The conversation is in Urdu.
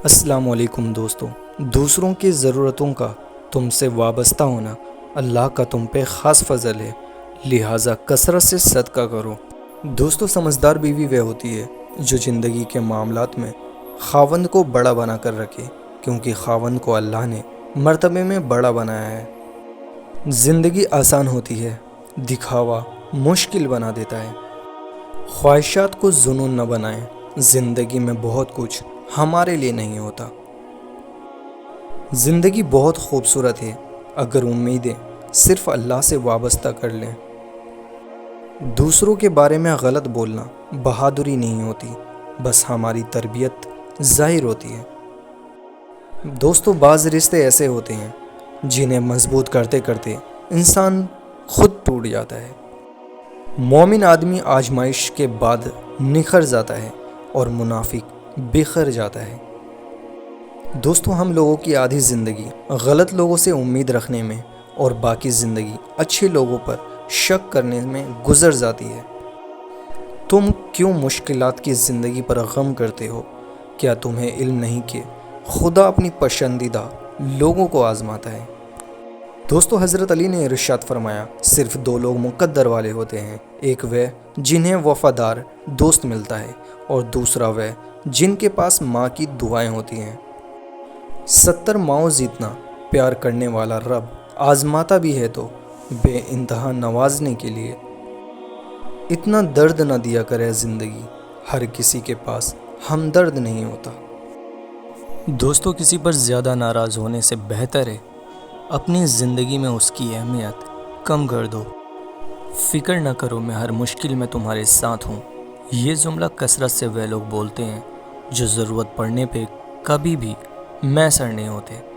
السلام علیکم دوستوں، دوسروں کی ضرورتوں کا تم سے وابستہ ہونا اللہ کا تم پہ خاص فضل ہے، لہٰذا کثرت سے صدقہ کرو۔ دوستوں، سمجھدار بیوی وہ ہوتی ہے جو زندگی کے معاملات میں خاوند کو بڑا بنا کر رکھے، کیونکہ خاوند کو اللہ نے مرتبے میں بڑا بنایا ہے۔ زندگی آسان ہوتی ہے، دکھاوا مشکل بنا دیتا ہے۔ خواہشات کو جنون نہ بنائیں، زندگی میں بہت کچھ ہمارے لیے نہیں ہوتا۔ زندگی بہت خوبصورت ہے اگر امیدیں صرف اللہ سے وابستہ کر لیں۔ دوسروں کے بارے میں غلط بولنا بہادری نہیں ہوتی، بس ہماری تربیت ظاہر ہوتی ہے۔ دوستوں، بعض رشتے ایسے ہوتے ہیں جنہیں مضبوط کرتے کرتے انسان خود ٹوٹ جاتا ہے۔ مومن آدمی آزمائش کے بعد نکھر جاتا ہے اور منافق بکھر جاتا ہے۔ دوستوں، ہم لوگوں کی آدھی زندگی غلط لوگوں سے امید رکھنے میں اور باقی زندگی اچھے لوگوں پر شک کرنے میں گزر جاتی ہے۔ تم کیوں مشکلات کی زندگی پر غم کرتے ہو؟ کیا تمہیں علم نہیں کہ خدا اپنی پسندیدہ لوگوں کو آزماتا ہے؟ دوستو، حضرت علی نے ارشاد فرمایا، صرف دو لوگ مقدر والے ہوتے ہیں، ایک وہ جنہیں وفادار دوست ملتا ہے اور دوسرا وہ جن کے پاس ماں کی دعائیں ہوتی ہیں۔ 70 ماؤں جتنا پیار کرنے والا رب آزماتا بھی ہے تو بے انتہا نوازنے کے لیے۔ اتنا درد نہ دیا کرے زندگی، ہر کسی کے پاس ہمدرد نہیں ہوتا۔ دوستو، کسی پر زیادہ ناراض ہونے سے بہتر ہے اپنی زندگی میں اس کی اہمیت کم کر دو۔ فکر نہ کرو، میں ہر مشکل میں تمہارے ساتھ ہوں۔ یہ جملہ کثرت سے وہ لوگ بولتے ہیں جو ضرورت پڑنے پہ کبھی بھی میسر نہیں ہوتے۔